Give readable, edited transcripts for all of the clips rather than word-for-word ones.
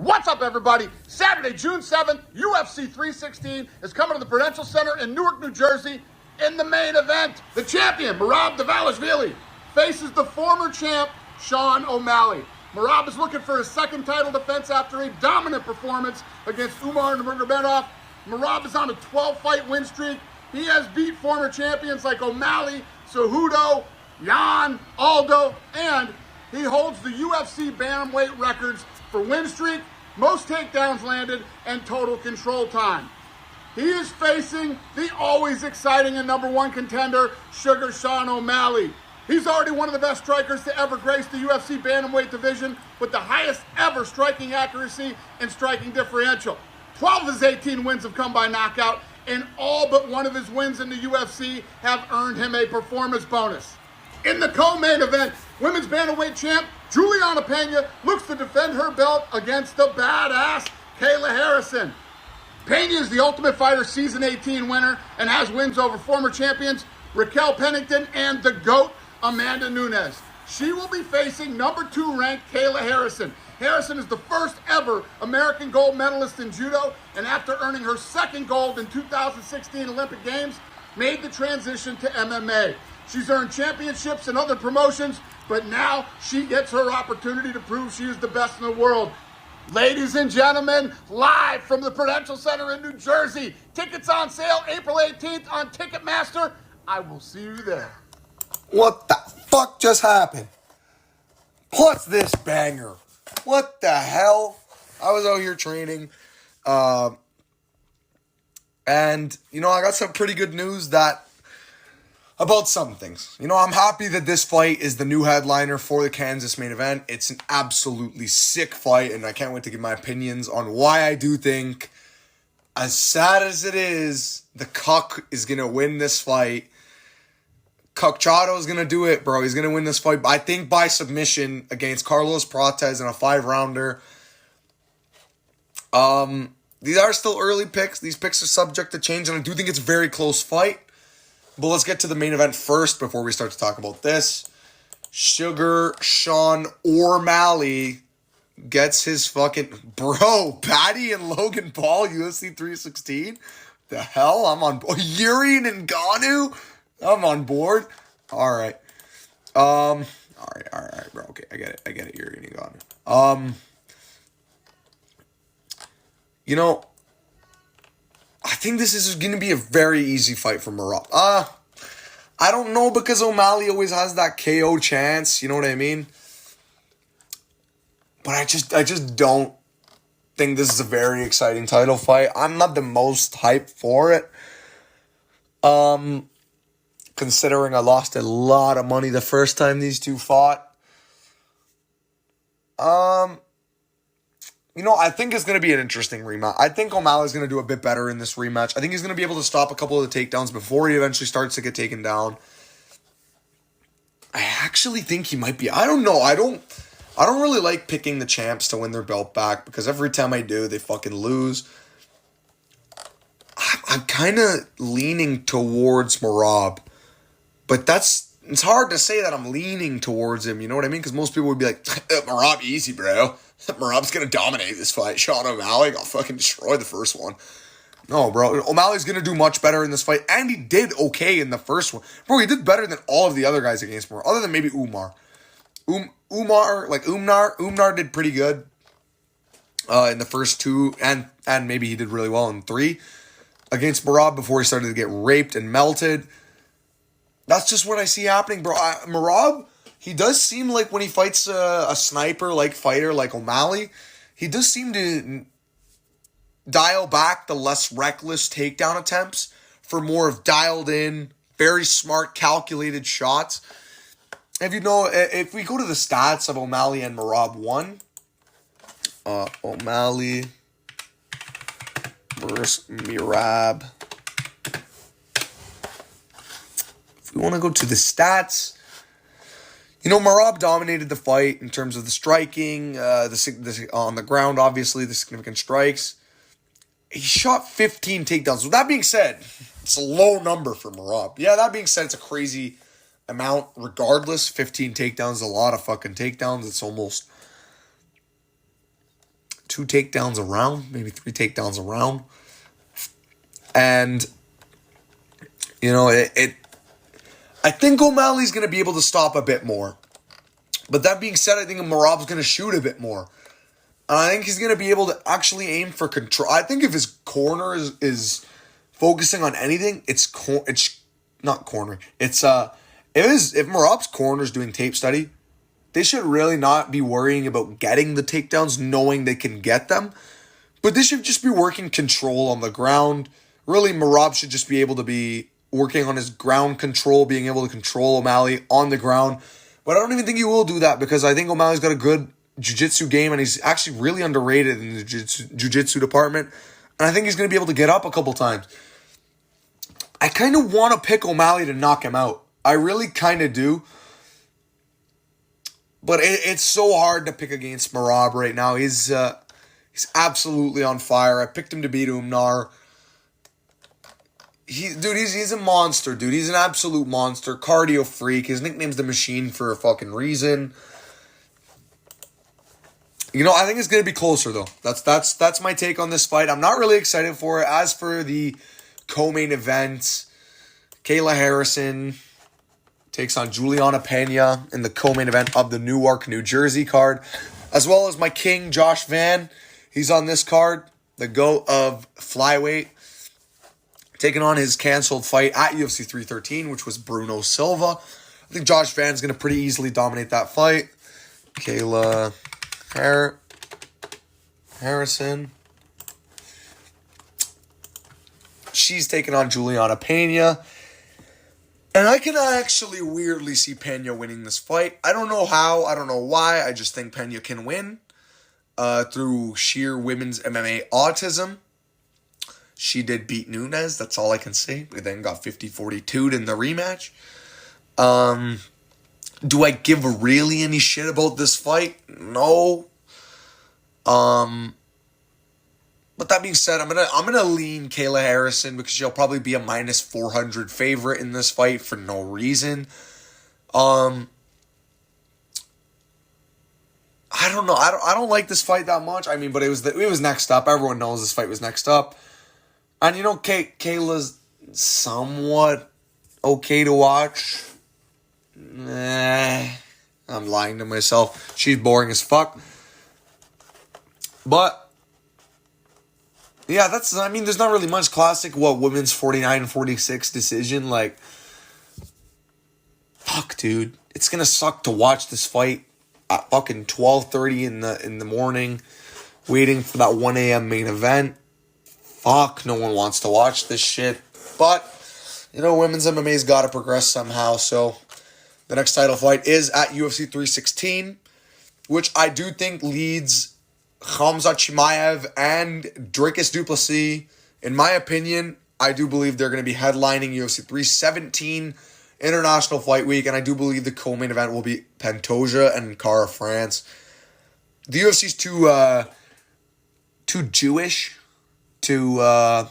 What's up, everybody? Saturday, June 7th, UFC 316 is coming to the Prudential Center in Newark, New Jersey. In the main event, the champion, Merab Dvalishvili, faces the former champ, Sean O'Malley. Merab is looking for his second title defense after a dominant performance against Umar Nurmagomedov. Merab is on a 12-fight win streak. He has beat former champions like O'Malley, Cejudo, Jan, Aldo, and he holds the UFC bantamweight records for win streak, most takedowns landed, and total control time. He is facing the always exciting and number one contender, Sugar Sean O'Malley. He's already one of the best strikers to ever grace the UFC bantamweight division with the highest ever striking accuracy and striking differential. 12 of his 18 wins have come by knockout, and all but one of his wins in the UFC have earned him a performance bonus. In the co-main event, women's bantamweight champ Juliana Pena looks to defend her belt against the badass Kayla Harrison. Pena is the Ultimate Fighter Season 18 winner and has wins over former champions Raquel Pennington and the GOAT Amanda Nunes. She will be facing number 2 ranked Kayla Harrison. Harrison is the first ever American gold medalist in judo, and after earning her second gold in 2016 Olympic Games, made the transition to MMA. She's earned championships and other promotions, but now she gets her opportunity to prove she is the best in the world. Ladies and gentlemen, live from the Prudential Center in New Jersey. Tickets on sale April 18th on Ticketmaster. I will see you there. What the fuck just happened? What's this banger? What the hell? I was out here training. And, I got some pretty good news about some things. I'm happy that this fight is the new headliner for the Kansas main event. It's an absolutely sick fight, and I can't wait to give my opinions on why I do think, as sad as it is, the Cuck is going to win this fight. Cuckchado is going to do it, bro. He's going to win this fight, I think, by submission against Carlos Prates in a 5-rounder. These are still early picks. These picks are subject to change, and I do think it's a very close fight. But let's get to the main event first before we start to talk about this. Sugar Sean O'Malley gets his fucking... Bro, Patty and Logan Paul, UFC 316? The hell? I'm on board. Yuri and Ngannou? I'm on board. All right. All right, bro. Okay, I get it. Yuri and Ngannou. I think this is going to be a very easy fight for Merab. I don't know, because O'Malley always has that KO chance, you know what I mean? But I just don't think this is a very exciting title fight. I'm not the most hyped for it. Considering I lost a lot of money the first time these two fought. I think it's going to be an interesting rematch. I think O'Malley's going to do a bit better in this rematch. I think he's going to be able to stop a couple of the takedowns before he eventually starts to get taken down. I actually think he might be. I don't know. I don't really like picking the champs to win their belt back, because every time I do, they fucking lose. I'm kind of leaning towards Merab, but it's hard to say that I'm leaning towards him, you know what I mean? Because most people would be like, Merab, easy, bro. Merab's going to dominate this fight. Sean O'Malley got fucking destroyed the first one. No, bro. O'Malley's going to do much better in this fight, and he did okay in the first one. Bro, he did better than all of the other guys against Merab, other than maybe Umar. Umar did pretty good in the first 2, and maybe he did really well in 3 against Merab before he started to get raped and melted. That's just what I see happening, bro. Merab, he does seem like when he fights a sniper-like fighter like O'Malley, he does seem to dial back the less reckless takedown attempts for more of dialed-in, very smart, calculated shots. If we go to the stats of O'Malley and Merab 1, O'Malley versus Merab. If we want to go to the stats, Merab dominated the fight in terms of the striking, on the ground, obviously, the significant strikes. He shot 15 takedowns. With that being said, it's a low number for Merab. Yeah, that being said, it's a crazy amount regardless. 15 takedowns is a lot of fucking takedowns. It's almost 2 takedowns a round, maybe 3 takedowns a round. And, you know, I think O'Malley's going to be able to stop a bit more. But that being said, I think Merab's going to shoot a bit more. And I think he's going to be able to actually aim for control. I think if his corner is focusing on anything, it's not cornering. If Merab's corner is doing tape study, they should really not be worrying about getting the takedowns, knowing they can get them. But they should just be working control on the ground. Really, Merab should just be able to be working on his ground control, being able to control O'Malley on the ground. But I don't even think he will do that because I think O'Malley's got a good jiu-jitsu game and he's actually really underrated in the jiu-jitsu department. And I think he's going to be able to get up a couple times. I kind of want to pick O'Malley to knock him out. I really kind of do. But it's so hard to pick against Merab right now. He's absolutely on fire. I picked him to beat Umnar. He's a monster, dude. He's an absolute monster. Cardio freak. His nickname's The Machine for a fucking reason. You know, I think it's going to be closer, though. That's my take on this fight. I'm not really excited for it. As for the co-main event, Kayla Harrison takes on Juliana Pena in the co-main event of the Newark, New Jersey card. As well as my king, Josh Van. He's on this card. The GOAT of flyweight. Taking on his canceled fight at UFC 313, which was Bruno Silva. I think Josh Van's going to pretty easily dominate that fight. Kayla Harrison. She's taking on Juliana Pena. And I can actually weirdly see Pena winning this fight. I don't know how. I don't know why. I just think Pena can win through sheer women's MMA autism. She did beat Nunes. That's all I can say. We then got 50-42'd in the rematch. Do I give really any shit about this fight? No. But that being said, I'm gonna lean Kayla Harrison because she'll probably be a minus 400 favorite in this fight for no reason. I don't know. I don't like this fight that much. I mean, but it was next up. Everyone knows this fight was next up. And you know, Kayla's somewhat okay to watch. I'm lying to myself. She's boring as fuck. But yeah, there's not really much classic women's 49-46 decision. Like, fuck, dude. It's gonna suck to watch this fight at fucking 12:30 in the morning, waiting for that 1 a.m. main event. Fuck, no one wants to watch this shit. But, you know, women's MMA's got to progress somehow. So, the next title fight is at UFC 316, which I do think leads Khamzat Chimaev and Dricus du Plessis. In my opinion, I do believe they're going to be headlining UFC 317 International Fight Week, and I do believe the co-main event will be Pantoja and Cara France. The UFC's too Jewish to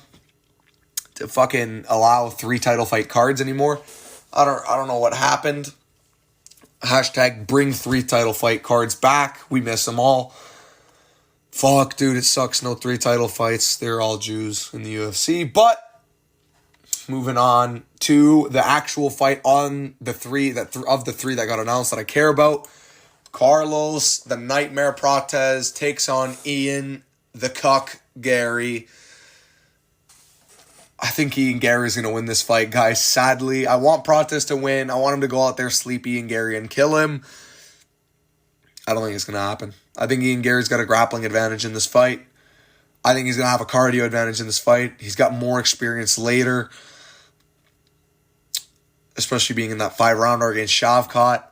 fucking allow 3 title fight cards anymore. I don't know what happened. Hashtag bring 3 title fight cards back. We miss them all. Fuck, dude, it sucks. No 3 title fights. They're all Jews in the UFC. But moving on to the actual fight on the 3 that got announced that I care about. Carlos, the Nightmare Prates, takes on Ian, the Cuck, Garry. I think Ian Garry is going to win this fight, guys. Sadly, I want Prates to win. I want him to go out there, sleep Ian Garry, and kill him. I don't think it's going to happen. I think Ian Garry's got a grappling advantage in this fight. I think he's going to have a cardio advantage in this fight. He's got more experience later, especially being in that 5-rounder against Shavkat.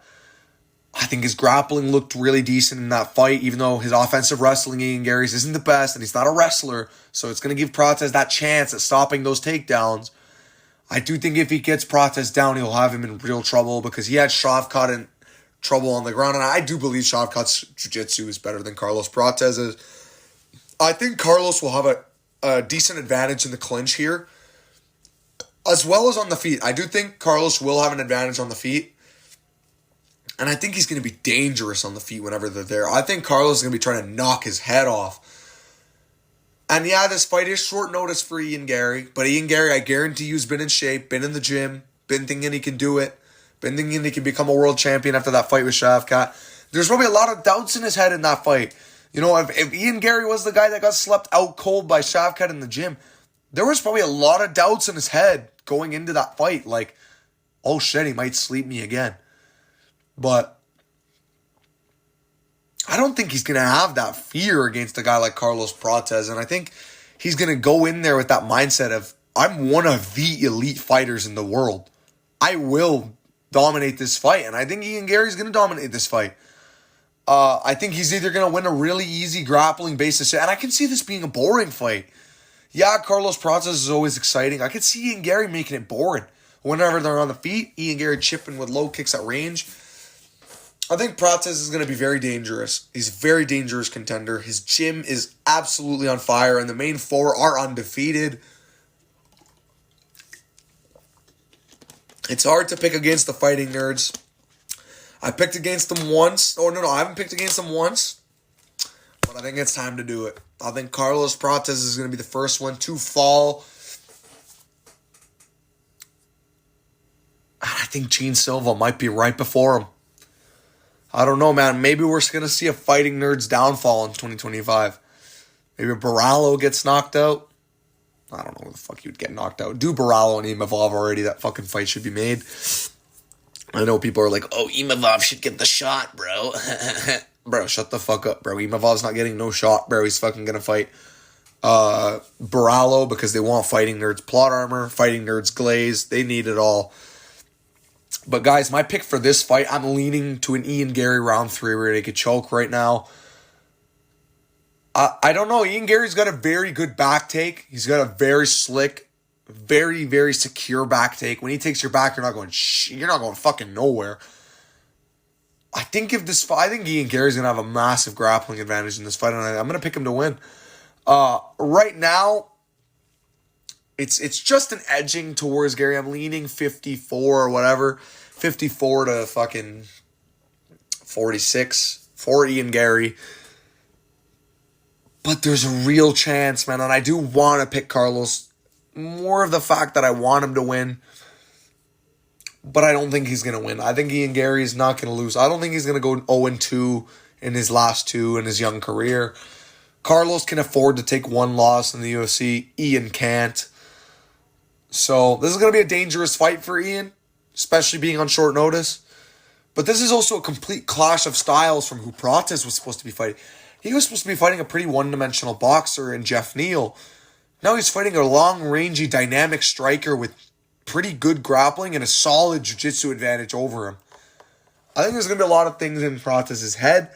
I think his grappling looked really decent in that fight, even though his offensive wrestling, Ian Garry's, isn't the best, and he's not a wrestler, so it's going to give Prates that chance at stopping those takedowns. I do think if he gets Prates down, he'll have him in real trouble because he had Shavkat in trouble on the ground, and I do believe Shavkat's jiu-jitsu is better than Carlos Prates'. I think Carlos will have a decent advantage in the clinch here, as well as on the feet. I do think Carlos will have an advantage on the feet. And I think he's going to be dangerous on the feet whenever they're there. I think Carlos is going to be trying to knock his head off. And yeah, this fight is short notice for Ian Garry. But Ian Garry, I guarantee you, has been in shape, been in the gym, been thinking he can do it, been thinking he can become a world champion after that fight with Shavkat. There's probably a lot of doubts in his head in that fight. You know, if Ian Garry was the guy that got slept out cold by Shavkat in the gym, there was probably a lot of doubts in his head going into that fight. Like, oh shit, he might sleep me again. But I don't think he's going to have that fear against a guy like Carlos Prates. And I think he's going to go in there with that mindset of, I'm one of the elite fighters in the world. I will dominate this fight. And I think Ian Garry's going to dominate this fight. I think he's either going to win a really easy grappling basis. And I can see this being a boring fight. Yeah, Carlos Prates is always exciting. I could see Ian Garry making it boring. Whenever they're on the feet, Ian Garry chipping with low kicks at range. I think Prates is going to be very dangerous. He's a very dangerous contender. His gym is absolutely on fire, and the main four are undefeated. It's hard to pick against the Fighting Nerds. I picked against them once. Oh, no, I haven't picked against them once. But I think it's time to do it. I think Carlos Prates is going to be the first one to fall. I think Gene Silva might be right before him. I don't know, man. Maybe we're going to see a Fighting Nerds downfall in 2025. Maybe Barallo gets knocked out. I don't know who the fuck he would get knocked out. Do Barallo and Imavov already. That fucking fight should be made. I know people are like, oh, Imavov should get the shot, bro. Bro, shut the fuck up, bro. Imavov's not getting no shot, bro. He's fucking going to fight Barallo because they want Fighting Nerds plot armor, Fighting Nerds glaze. They need it all. But guys, my pick for this fight, I'm leaning to an Ian Garry round 3 where he could choke right now. I don't know. Ian Garry's got a very good back take. He's got a very slick, very, very secure back take. When he takes your back, you're not going fucking nowhere. I think Ian Garry's going to have a massive grappling advantage in this fight, and I'm going to pick him to win. Right now, it's just an edging towards Garry. I'm leaning 54 or whatever. 54 to fucking 46 for Ian Garry. But there's a real chance, man. And I do want to pick Carlos. More of the fact that I want him to win. But I don't think he's going to win. I think Ian Garry is not going to lose. I don't think he's going to go 0-2 in his last two in his young career. Carlos can afford to take one loss in the UFC. Ian can't. So this is going to be a dangerous fight for Ian, especially being on short notice. But this is also a complete clash of styles from who Prates was supposed to be fighting. He was supposed to be fighting a pretty one-dimensional boxer in Jeff Neal. Now he's fighting a long-rangey, dynamic striker with pretty good grappling and a solid jiu-jitsu advantage over him. I think there's going to be a lot of things in Prates' head.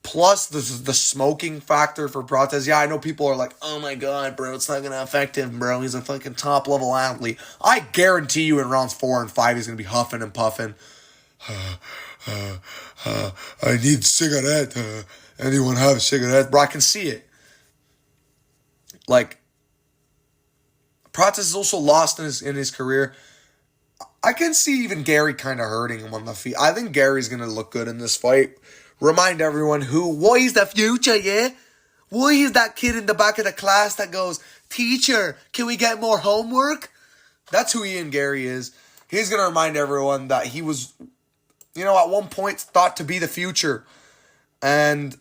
Plus, the smoking factor for Prates. Yeah, I know people are like, oh my god, bro, it's not going to affect him, bro. He's a fucking top-level athlete. I guarantee you in rounds 4 and 5, he's going to be huffing and puffing. I need cigarette. Anyone have a cigarette? Bro, I can see it. Like, Prates is also lost in his career. I can see even Garry kind of hurting him on the feet. I think Gary's going to look good in this fight. Remind everyone why is the future, yeah? Why is that kid in the back of the class that goes, teacher, can we get more homework? That's who Ian Garry is. He's going to remind everyone that he was, at one point thought to be the future. And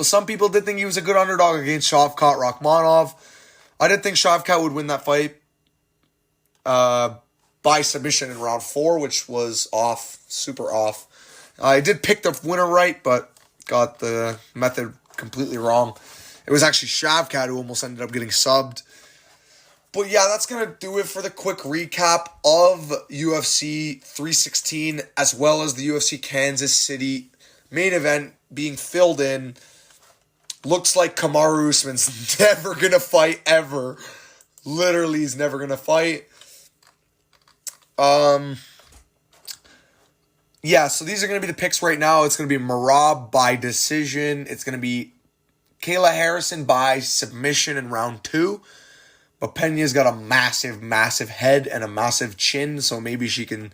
some people did think he was a good underdog against Shavkat Rakhmonov. I did think Shavkat would win that fight by submission in round 4, which was super off. I did pick the winner right, but got the method completely wrong. It was actually Shavkat who almost ended up getting subbed. But yeah, that's going to do it for the quick recap of UFC 316, as well as the UFC Kansas City main event being filled in. Looks like Kamaru Usman's never going to fight ever. Literally, he's never going to fight. Yeah, so these are going to be the picks right now. It's going to be Merab by decision. It's going to be Kayla Harrison by submission in round 2. But Pena's got a massive, massive head and a massive chin, so maybe she can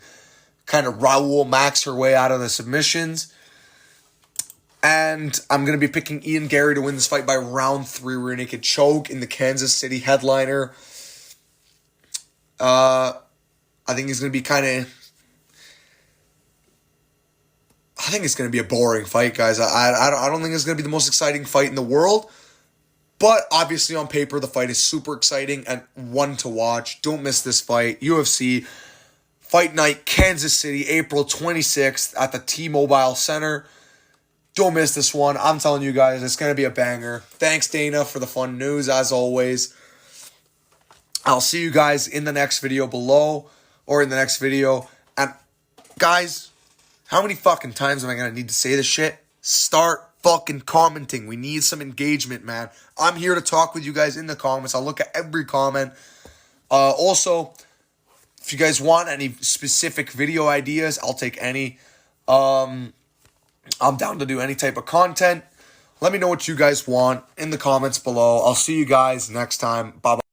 kind of Raul Max her way out of the submissions. And I'm going to be picking Ian Garry to win this fight by round 3 rear naked choke in the Kansas City headliner. I think it's going to be I think it's going to be a boring fight, guys. I don't think it's going to be the most exciting fight in the world. But obviously on paper, the fight is super exciting and one to watch. Don't miss this fight. UFC Fight Night, Kansas City, April 26th at the T-Mobile Center. Don't miss this one. I'm telling you guys, it's going to be a banger. Thanks, Dana, for the fun news, as always. I'll see you guys in the next video below, or in the next video. And, guys, how many fucking times am I going to need to say this shit? Start fucking commenting. We need some engagement, man. I'm here to talk with you guys in the comments. I'll look at every comment. Also, if you guys want any specific video ideas, I'll take any. I'm down to do any type of content. Let me know what you guys want in the comments below. I'll see you guys next time. Bye-bye.